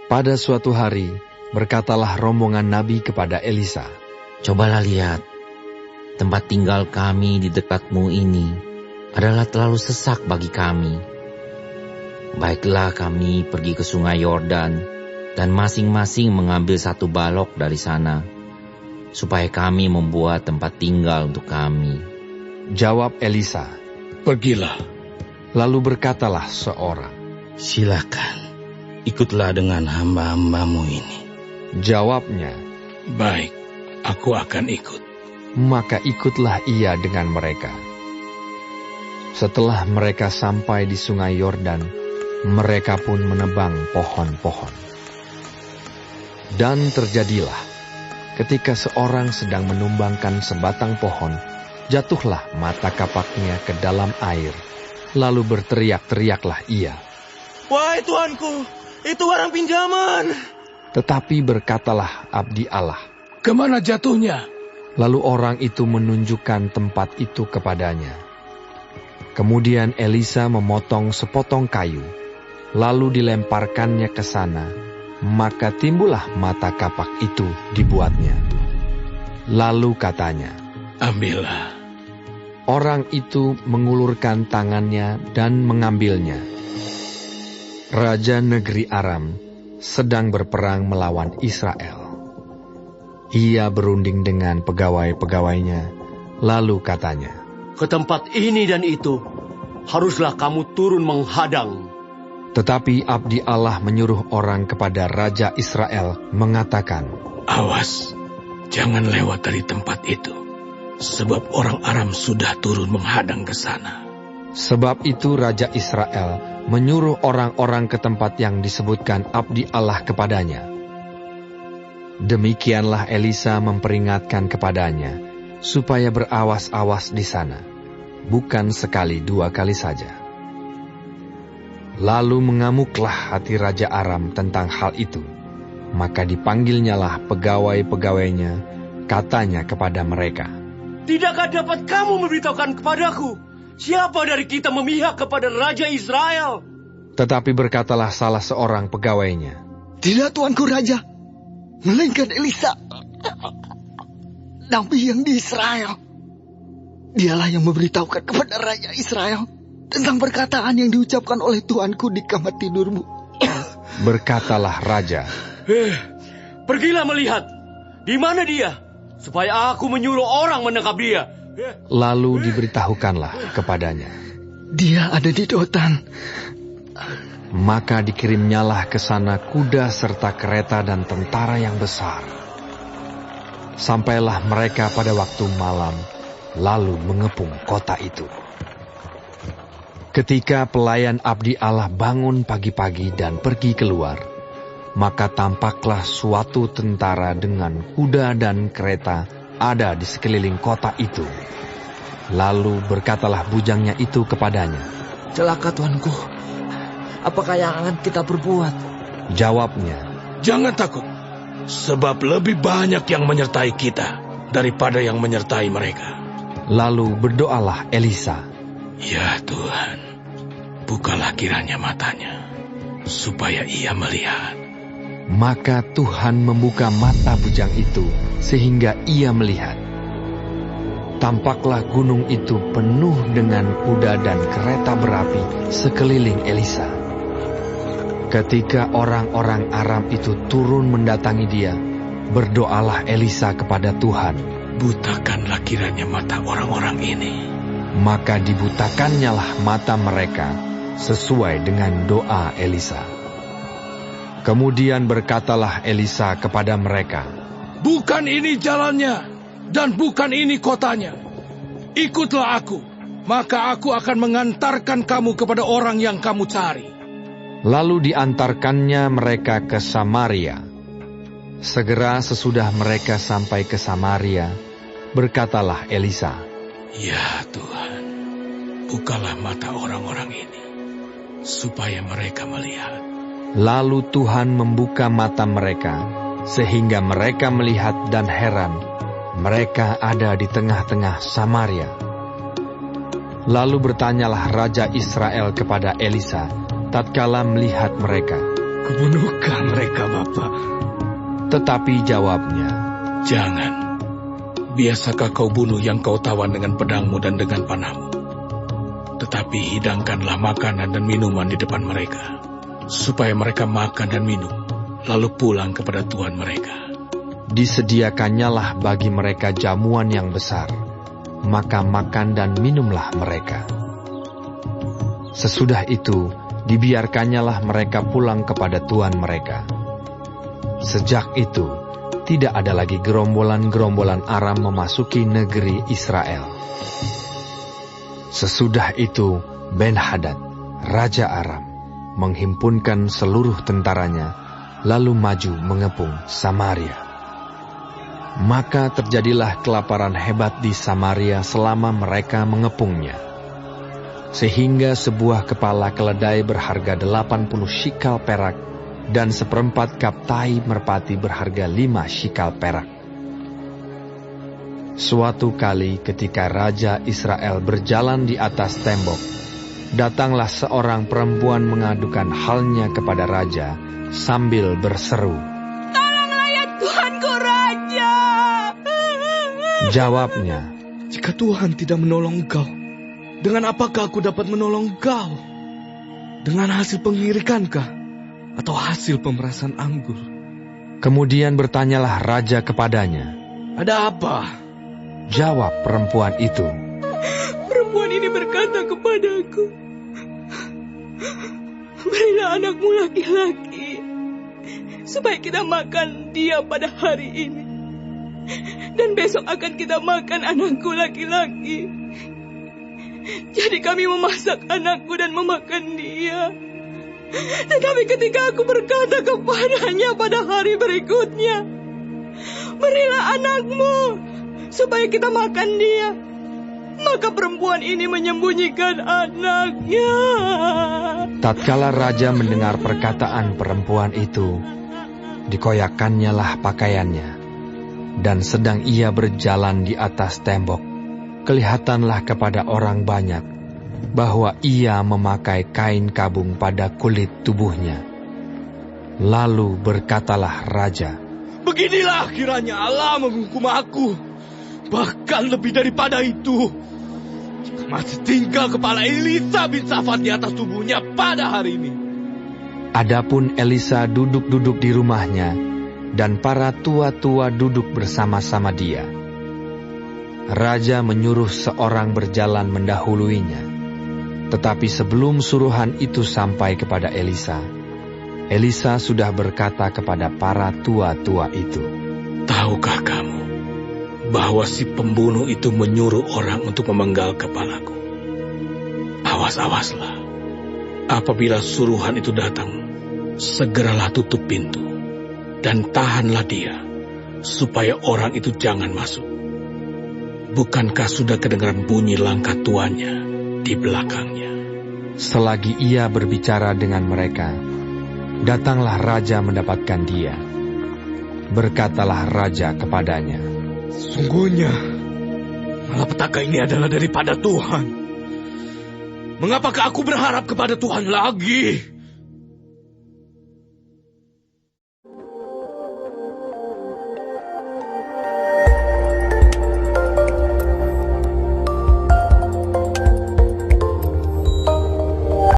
Pada suatu hari, berkatalah rombongan Nabi kepada Elisa, "Cobalah lihat, tempat tinggal kami di dekatmu ini adalah terlalu sesak bagi kami. Baiklah kami pergi ke sungai Yordan dan masing-masing mengambil satu balok dari sana, supaya kami membuat tempat tinggal untuk kami." Jawab Elisa, "Pergilah." Lalu berkatalah seorang, "Silakan, ikutlah dengan hamba-hambamu ini." Jawabnya, "Baik, aku akan ikut." Maka ikutlah ia dengan mereka. Setelah mereka sampai di sungai Yordan, mereka pun menebang pohon-pohon. Dan terjadilah, ketika seorang sedang menumbangkan sebatang pohon, jatuhlah mata kapaknya ke dalam air. Lalu berteriak-teriaklah ia, "Wahai Tuanku, itu barang pinjaman." Tetapi berkatalah abdi Allah, "Kemana jatuhnya?" Lalu orang itu menunjukkan tempat itu kepadanya. Kemudian Elisa memotong sepotong kayu, lalu dilemparkannya ke sana, maka timbullah mata kapak itu dibuatnya. Lalu katanya, "Ambillah." Orang itu mengulurkan tangannya dan mengambilnya. Raja negeri Aram sedang berperang melawan Israel. Ia berunding dengan pegawai-pegawainya, lalu katanya, "Ke tempat ini dan itu, haruslah kamu turun menghadang." Tetapi abdi Allah menyuruh orang kepada Raja Israel mengatakan, "Awas, jangan lewat dari tempat itu, sebab orang Aram sudah turun menghadang ke sana." Sebab itu Raja Israel menyuruh orang-orang ke tempat yang disebutkan abdi Allah kepadanya. Demikianlah Elisa memperingatkan kepadanya, supaya berawas-awas di sana, bukan sekali dua kali saja. Lalu mengamuklah hati Raja Aram tentang hal itu, maka dipanggilnyalah pegawai-pegawainya, katanya kepada mereka, "Tidakkah dapat kamu memberitahukan kepadaku, siapa dari kita memihak kepada Raja Israel?" Tetapi berkatalah salah seorang pegawainya, "Tidak, Tuanku Raja, melainkan Elisa, nabi yang di Israel. Dialah yang memberitahukan kepada Raja Israel tentang perkataan yang diucapkan oleh Tuanku di kamar tidurmu." Berkatalah Raja, "Pergilah melihat, di mana dia, supaya aku menyuruh orang menangkap dia." Lalu diberitahukanlah kepadanya, "Dia ada di Dotan." Maka dikirimnyalah ke sana kuda serta kereta dan tentara yang besar. Sampailah mereka pada waktu malam, lalu mengepung kota itu. Ketika pelayan abdi Allah bangun pagi-pagi dan pergi keluar, maka tampaklah suatu tentara dengan kuda dan kereta ada di sekeliling kota itu. Lalu berkatalah bujangnya itu kepadanya, "Celaka Tuanku, apakah yang akan kita berbuat?" Jawabnya, "Jangan takut, sebab lebih banyak yang menyertai kita daripada yang menyertai mereka." Lalu berdoalah Elisa, "Ya Tuhan, bukalah kiranya matanya, supaya ia melihat." Maka Tuhan membuka mata bujang itu sehingga ia melihat. Tampaklah gunung itu penuh dengan kuda dan kereta berapi sekeliling Elisa. Ketika orang-orang Aram itu turun mendatangi dia, berdoalah Elisa kepada Tuhan, "Butakanlah kiranya mata orang-orang ini." Maka dibutakannyalah mata mereka sesuai dengan doa Elisa. Kemudian berkatalah Elisa kepada mereka, "Bukan ini jalannya, dan bukan ini kotanya. Ikutlah aku, maka aku akan mengantarkan kamu kepada orang yang kamu cari." Lalu diantarkannya mereka ke Samaria. Segera sesudah mereka sampai ke Samaria, berkatalah Elisa, "Ya Tuhan, bukalah mata orang-orang ini, supaya mereka melihat." Lalu Tuhan membuka mata mereka, sehingga mereka melihat dan heran. Mereka ada di tengah-tengah Samaria. Lalu bertanyalah Raja Israel kepada Elisa, tatkala melihat mereka, Kubunuhkah mereka, Bapak? Tetapi jawabnya, Jangan. Biasakah kau bunuh yang kau tawan dengan pedangmu dan dengan panahmu? Tetapi hidangkanlah makanan dan minuman di depan mereka, supaya mereka makan dan minum, lalu pulang kepada Tuhan mereka. disediakannyalah bagi mereka jamuan yang besar, maka makan dan minumlah mereka. Sesudah itu, dibiarkannyalah mereka pulang kepada Tuhan mereka. Sejak itu, tidak ada lagi gerombolan-gerombolan Aram memasuki negeri Israel. Sesudah itu, Ben-Hadad, Raja Aram, menghimpunkan seluruh tentaranya, lalu maju mengepung Samaria. Maka terjadilah kelaparan hebat di Samaria selama mereka mengepungnya. Sehingga sebuah kepala keledai berharga 80 shikal perak dan 1/4 kap tai merpati berharga 5 shikal perak. Suatu kali ketika Raja Israel berjalan di atas tembok, datanglah seorang perempuan mengadukan halnya kepada Raja sambil berseru, "Tolonglah ya Tuanku Raja!" Jawabnya, Jika Tuhan tidak menolong engkau, dengan apakah aku dapat menolong engkau? Dengan hasil pengirikankah? Atau hasil pemerasan anggur? kemudian bertanyalah Raja kepadanya. Ada apa? Jawab perempuan itu, Perempuan ini berkata kepadaku, "Berilah anakmu laki-laki, supaya kita makan dia pada hari ini. Dan besok akan kita makan anakku laki-laki. Jadi kami memasak anakku dan memakan dia. Tetapi ketika aku berkata kepadanya pada hari berikutnya, 'Berilah anakmu, supaya kita makan dia,' maka perempuan ini menyembunyikan anaknya." tatkala Raja mendengar perkataan perempuan itu, dikoyakkannyalah pakaiannya, dan sedang ia berjalan di atas tembok, kelihatanlah kepada orang banyak bahwa ia memakai kain kabung pada kulit tubuhnya. Lalu berkatalah Raja, Beginilah kiranya Allah menghukum aku. Bahkan lebih daripada itu, jika masih tinggal kepala Elisa bin Safat di atas tubuhnya pada hari ini. Adapun Elisa duduk-duduk di rumahnya, dan para tua-tua duduk bersama-sama dia. Raja menyuruh seorang berjalan mendahuluinya. Tetapi sebelum suruhan itu sampai kepada Elisa, Elisa sudah berkata kepada para tua-tua itu, Tahukah kamu bahwa si pembunuh itu menyuruh orang untuk memenggal kepalaku? Awas-awaslah. Apabila suruhan itu datang, segeralah tutup pintu dan tahanlah dia, supaya orang itu jangan masuk. Bukankah sudah kedengaran bunyi langkah tuannya di belakangnya? Selagi ia berbicara dengan mereka, datanglah Raja mendapatkan dia. Berkatalah Raja kepadanya, Sungguhnya, malapetaka ini adalah daripada Tuhan. Mengapakah aku berharap kepada Tuhan lagi?